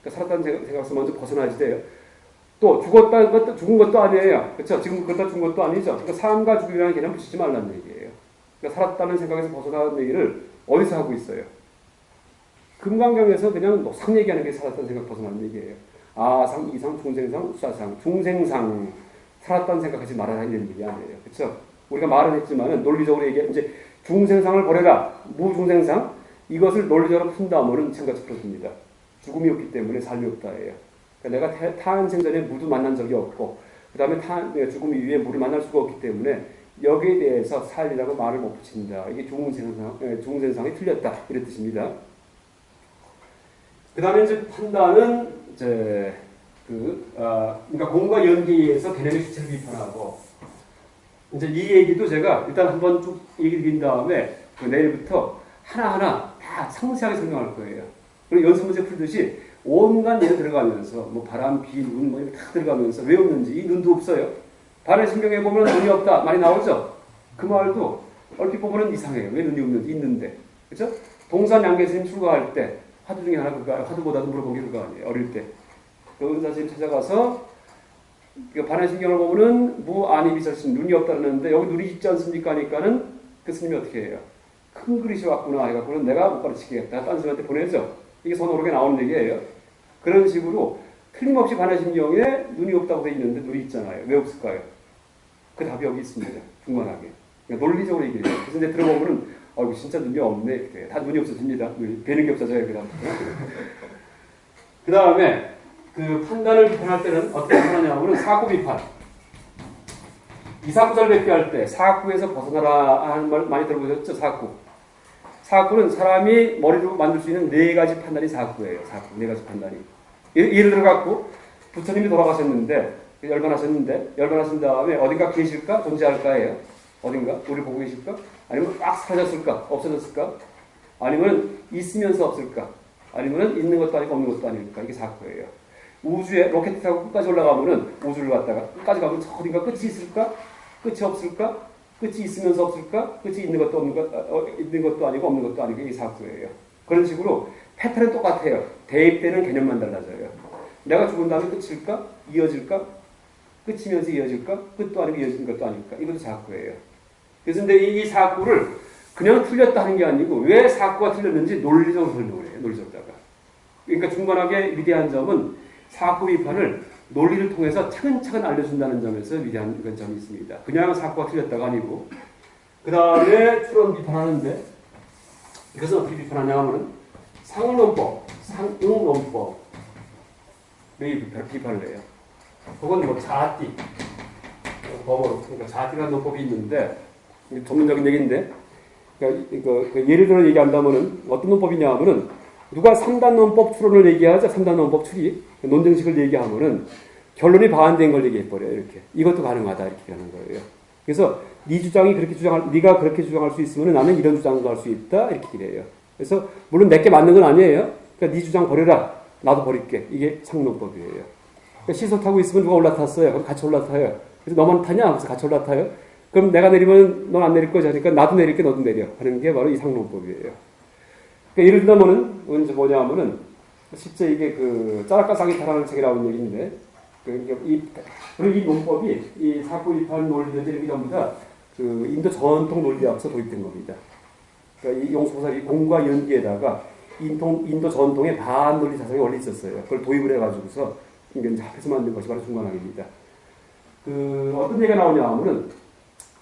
그러니까 살았다는 생각에서 먼저 벗어나야지 돼요. 또 죽은 것도 아니에요. 그렇죠? 지금 그렇다 죽은 것도 아니죠. 그러니까 삶과 죽음이라는 개념을 붙이지 말라는 얘기예요. 그러니까 살았다는 생각에서 벗어나는 얘기를 어디서 하고 있어요? 금강경에서 그냥 노상 얘기하는 게 살았다는 생각 벗어나는 얘기예요. 아상, 이상, 중생상, 수사상, 중생상 살았다는 생각하지 말아라 이런 얘기 아니에요. 그렇죠? 우리가 말은 했지만은 논리적으로 얘기해 이제 중생상을 버려라 무중생상 이것을 논리적으로 푼다면은 생각이 풀어집니다. 죽음이 없기 때문에 삶이 없다예요. 그러니까 내가 탄생 전에 무도 만난 적이 없고 그 다음에 죽음 이후에 무를 만날 수가 없기 때문에 여기에 대해서 살이라고 말을 못 붙인다. 이게 중생상이 틀렸다 이런 뜻입니다. 그 다음에 이제 판단은 이제 그러니까 공과 연기에 의해서 개념의 실체를 비판하고 이제 이 얘기도 제가 일단 한번 쭉 얘기 드린 다음에 내일부터 하나하나 다 상세하게 설명할 거예요. 그리고 연습 문제 풀듯이 온갖 예를 들어가면서 뭐 바람, 비, 눈 뭐 이렇게 다 들어가면서 왜 없는지 이 눈도 없어요. 발을 신경해 보면 눈이 없다 말이 나오죠. 그 말도 얼핏 보면 이상해요. 왜 눈이 없는지 있는데 그렇죠? 동산 양계스님 출가할 때 화두 중에 하나 그거 화두보다도 물어본 게 그거 아니에요. 어릴 때 그 은사님 찾아가서 그 반야신경을 보면은 무아니 비설신 눈이 없다는데 여기 눈이 있지 않습니까? 하니까는 그 스님이 어떻게 해요? 큰 그릇이 왔구나 해갖고는 내가 못 가르치겠다. 딴 스님한테 보내죠. 이게 손오르게 나오는 얘기예요. 그런 식으로 틀림없이 반야신경에 눈이 없다고 돼 있는데 눈이 있잖아요. 왜 없을까요? 그 답이 여기 있습니다. 중간하게. 그러니까 논리적으로 얘기해요. 그래서 이제 들어보면은 이거 진짜 눈이 없네. 이렇게. 다 눈이 없어집니다. 뵈는 게 없어져요. 그 다음에 그 판단을 비판할 때는 어떻게 하냐면은 사구 비판. 이사구절 뵙기 할 때 사구에서 벗어나라 하는 말 많이 들어보셨죠? 사구 사학구는 사람이 머리로 만들 수 있는 네 가지 판단이 사학구예요. 사학구, 네 가지 판단이. 예를 들어 갖고 부처님이 돌아가셨는데 열반하신 다음에 어딘가 계실까? 존재할까예요. 어딘가? 우리 보고 계실까? 아니면 막 사라졌을까? 없어졌을까? 아니면 있으면서 없을까? 아니면 있는 것도 아니고 없는 것도 아닐까? 이게 사학구예요. 우주에 로켓 타고 끝까지 올라가면은 우주를 갔다가 끝까지 가면 어딘가 끝이 있을까? 끝이 없을까? 끝이 있으면서 없을까? 끝이 있는 것도 있는 것도 아니고 없는 것도 아니고 이게 사학구예요. 그런 식으로 패턴은 똑같아요. 대입되는 개념만 달라져요. 내가 죽은 다음에 끝일까? 이어질까? 끝이면서 이어질까? 끝도 아니고 이어지는 것도 아닐까? 이것도 사학구예요. 그래서 근데 이 사학구를 그냥 틀렸다 하는 게 아니고 왜 사학구가 틀렸는지 논리적으로 설명을 해요. 논리적으로다가. 그러니까 중간하게 위대한 점은 사학구 비판을 논리를 통해서 차근차근 알려준다는 점에서 위대한 그런 점이 있습니다. 그냥 사학구가 틀렸다가 아니고 그 다음에 추론 비판하는데 이것은 어떻게 비판하냐 하면 상응론법, 상응론법 매일 비판을 해요. 그건 뭐 자띠 법으로 그러니까 자띠라는 논법이 있는데 전문적인 얘기인데 그러니까 예를 들어 얘기한다면은 어떤 논법이냐 하면은 누가 3단 논법 추론을 얘기하자 3단 논법 추리 논증식을 얘기하면은 결론이 반대인 걸 얘기해버려요. 이렇게 이것도 가능하다 이렇게 하는 거예요. 그래서 네 주장이 그렇게 네가 그렇게 주장할 수 있으면 나는 이런 주장도 할 수 있다 이렇게 얘기해요. 그래서 물론 내게 맞는 건 아니에요. 그러니까 네 주장 버려라. 나도 버릴게. 이게 상론법이에요. 그러니까 시소 타고 있으면 누가 올라탔어요. 그럼 같이 올라타요. 그래서 너만 타냐? 그래서 같이 올라타요. 그럼 내가 내리면 넌 안 내릴 거지 하니까 나도 내릴게 너도 내려 하는 게 바로 이 상론법이에요. 그러니까 예를 들면은 이제 뭐냐면은 실제 이게 그 짜라까 쌍이타라는 책에 나온 얘기인데 이 논법이 이 사학구 비판 논리들 이런 게 전부 다 그 인도 전통 논리학에서 도입된 겁니다. 그러니까 이 용수보살 이 공과 연기에다가 인도 전통의 반논리 사상이 원래 있었어요. 그걸 도입을 해가지고서 이제 합해서 만든 것이 바로 중간학입니다. 그 어떤 얘기가 나오냐 하면은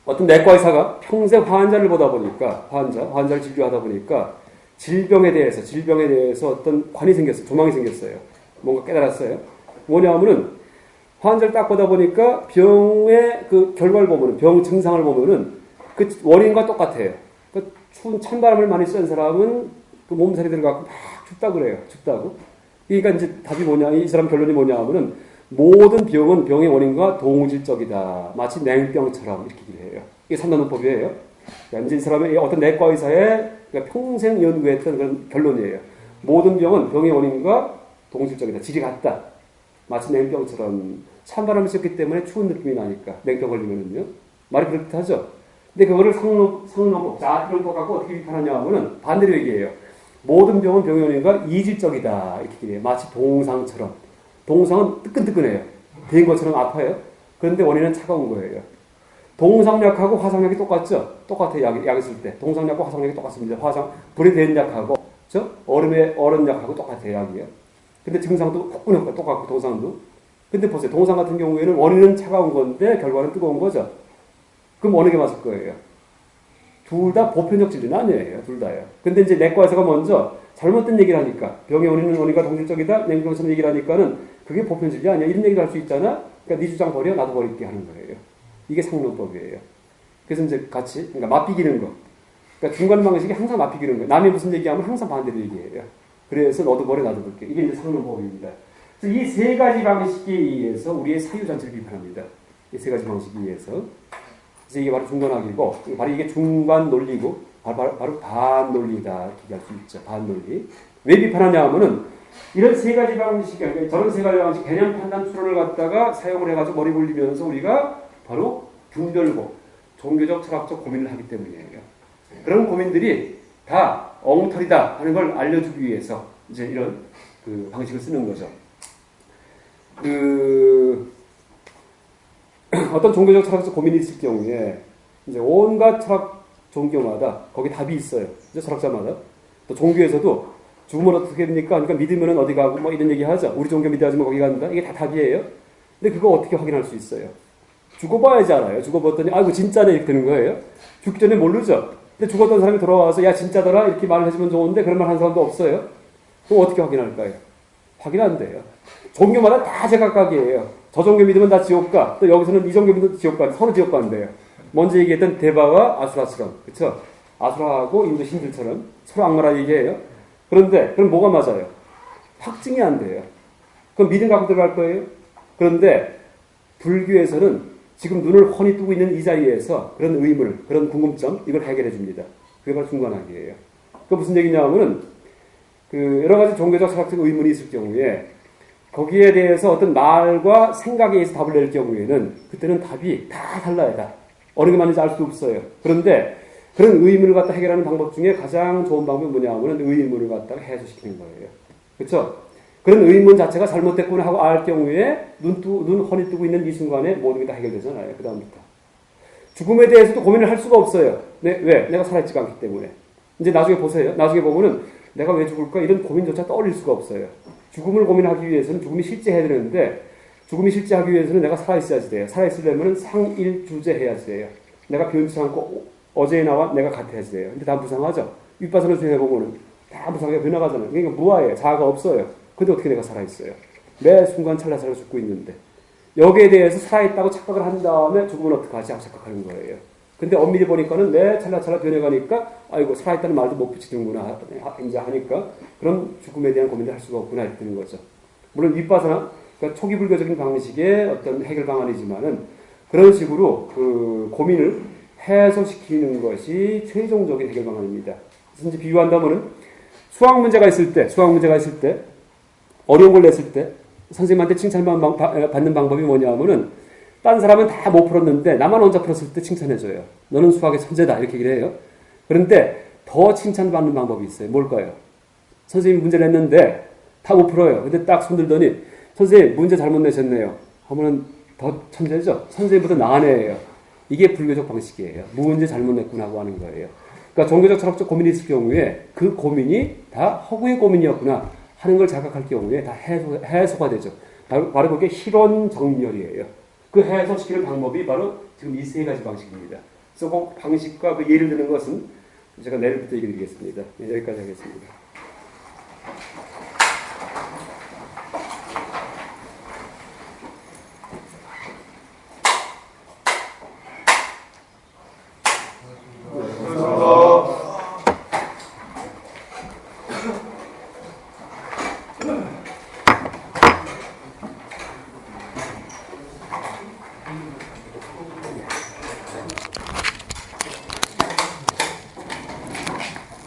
어떤 내과 의사가 평생 환자를 보다 보니까 환자를 진료하다 보니까 질병에 대해서 어떤 관이 생겼어요. 조망이 생겼어요. 뭔가 깨달았어요. 뭐냐 하면은 환자를 딱 보다 보니까 병의 그 결과를 보면은 병 증상을 보면은 그 원인과 똑같아요. 그 추운 찬바람을 많이 쏜 사람은 그 몸살이 들어가고 막 춥다 그래요. 춥다고. 그러니까 이제 답이 뭐냐, 이 사람 결론이 뭐냐 하면은 모든 병은 병의 원인과 동질적이다. 마치 냉병처럼 이렇게 얘기를 해요. 이게 3단 논법이에요. 그러니까 이제 이 사람의 어떤 내과 의사의 그러니까 평생 연구했던 그런 결론이에요. 모든 병은 병의 원인과 동질적이다. 질이 같다. 마치 냉병처럼 찬바람이 쐈기 때문에 추운 느낌이 나니까 냉병 걸리면은요. 말이 그렇게 하죠. 근데 그거를 상론법, 자論법 갖고 어떻게 비판하냐 하면은 반대로 얘기해요. 모든 병은 병의 원인과 이질적이다. 이렇게 얘기해요. 마치 동상처럼. 동상은 뜨끈뜨끈해요. 데인 것처럼 아파요. 그런데 원인은 차가운 거예요. 동상약하고 화상약이 똑같죠? 똑같아요. 약 있을 때. 동상약과 화상약이 똑같습니다. 불에 데인 약하고, 그렇죠? 얼음 약하고 똑같아요. 약이요. 근데 증상도 코꾸니까 똑같고, 동상도. 근데 보세요. 동상 같은 경우에는 원인은 차가운 건데, 결과는 뜨거운 거죠? 그럼 어느 게 맞을 거예요? 둘 다 보편적 진리는 아니에요. 둘 다요. 근데 이제 내과에서가 먼저 잘못된 얘기를 하니까, 병의 원인과 동질적이다? 냉병처럼 얘기를 하니까는, 그게 보편 진리 아니야? 이런 얘기를 할 수 있잖아? 그러니까 네 주장 버려? 나도 버릴게 하는 거예요. 이게 상론법이에요. 그래서 이제 같이, 그러니까 맞비기는 거. 그러니까 중간 방식이 항상 맞비기는 거예요. 남이 무슨 얘기하면 항상 반대로 얘기해요. 그래서 너도 버려, 나도 버릴게. 이게 이제 상론법입니다. 그래서 이 세 가지 방식에 의해서 우리의 사유잔치를 비판합니다. 이 세 가지 방식에 의해서. 그래서 이게 바로 중간학이고, 바로 이게 중간 논리고, 바로 반논리다. 이렇게 얘기할 수 있죠. 반논리. 왜 비판하냐 하면은, 이런 세 가지 방식, 저런 세 가지 방식, 개념 판단 추론을 갖다가 사용을 해가지고 머리 굴리면서 우리가 바로 분별고, 종교적, 철학적 고민을 하기 때문이에요. 그런 고민들이 다 엉터리다 하는 걸 알려주기 위해서 이제 이런 그 방식을 쓰는 거죠. 어떤 종교적, 철학적 고민이 있을 경우에 이제 온갖 철학 종교마다 거기 답이 있어요. 이제 철학자마다. 또 종교에서도 죽으면 어떻게 됩니까? 그러니까 믿으면 어디 가고 뭐 이런 얘기 하죠. 우리 종교 믿어야지만 거기 간다. 이게 다 답이에요. 근데 그거 어떻게 확인할 수 있어요? 죽어봐야지 알아요. 죽어봤더니 아이고 진짜네 이렇게 되는 거예요. 죽기 전에 모르죠. 근데 죽었던 사람이 돌아와서 야 진짜더라 이렇게 말을 해주면 좋은데 그런 말 하는 사람도 없어요. 그럼 어떻게 확인할까요? 확인 안 돼요. 종교마다 다 제각각이에요. 저 종교 믿으면 다 지옥 가. 또 여기서는 이 종교 믿으면 지옥 가. 서로 지옥 간대요. 먼저 얘기했던 대바와 아수라처럼. 그렇죠? 아수라하고 인도 신들처럼 서로 악마라 얘기해요. 그런데 그럼 뭐가 맞아요? 확증이 안 돼요. 그럼 믿음 갖고 들어갈 거예요. 그런데 불교에서는 지금 눈을 훤히 뜨고 있는 이 자리에서 그런 의문, 그런 궁금점 이걸 해결해 줍니다. 그게 바로 중관학이에요. 그 무슨 얘기냐면은 그 여러 가지 종교적 철학적 의문이 있을 경우에 거기에 대해서 어떤 말과 생각에 의해서 답을 낼 경우에는 그때는 답이 다 달라요. 다. 어느 게 맞는지 알 수도 없어요. 그런데 그런 의문을 갖다 해결하는 방법 중에 가장 좋은 방법이 뭐냐면은 의문을 갖다가 해소시키는 거예요. 그렇죠? 그런 의문 자체가 잘못됐구나 하고 알 경우에 눈 훤히 뜨고 있는 이 순간에 모든 게 다 해결되잖아요. 그 다음부터. 죽음에 대해서도 고민을 할 수가 없어요. 왜? 내가 살아있지가 않기 때문에. 이제 나중에 보세요. 나중에 보면은 내가 왜 죽을까? 이런 고민조차 떠올릴 수가 없어요. 죽음을 고민하기 위해서는 죽음이 실제해야 되는데 죽음이 실제하기 위해서는 내가 살아있어야지 돼요. 살아있으려면 상일주제해야지 돼요. 내가 변치 않고 어제의 나와 내가 같아야지 돼요. 근데 다 무상하죠. 윗바선을 수행해보면은 다 무상하게 변화가잖아요. 그러니까 무아예요. 자아가 없어요. 근데 어떻게 내가 살아있어요? 매 순간 찰나찰나 죽고 있는데 여기에 대해서 살아있다고 착각을 한 다음에 죽으면 어떡하지 하고 착각하는 거예요. 근데 엄밀히 보니까는 매 찰나찰나 변해가니까 아이고 살아있다는 말도 못 붙이는구나 이제 하니까 그런 죽음에 대한 고민을 할 수가 없구나 이렇게 거죠. 물론 윗바사나 그러니까 초기 불교적인 방식의 어떤 해결 방안이지만은 그런 식으로 그 고민을 해소시키는 것이 최종적인 해결 방안입니다. 그래서 이제 비유한다면은 수학 문제가 있을 때 어려운 걸 냈을 때 선생님한테 칭찬받는 방법이 뭐냐면은 딴 사람은 다 못 풀었는데 나만 혼자 풀었을 때 칭찬해줘요. 너는 수학의 천재다 이렇게 얘기를 해요. 그런데 더 칭찬받는 방법이 있어요. 뭘까요? 선생님이 문제를 냈는데 다 못 풀어요. 근데 딱 손들더니 선생님 문제 잘못 내셨네요. 하면은 더 천재죠. 선생님보다 나은 애예요. 이게 불교적 방식이에요. 문제 잘못 냈구나 하고 하는 거예요. 그러니까 종교적 철학적 고민이 있을 경우에 그 고민이 다 허구의 고민이었구나 하는 걸 자각할 경우에 다 해소가 되죠. 바로 그게 실원정멸이에요. 그 해소시키는 방법이 바로 지금 이 세 가지 방식입니다. 그래서 그 방식과 그 예를 드는 것은 제가 내일부터 얘기 드리겠습니다. 여기까지 하겠습니다.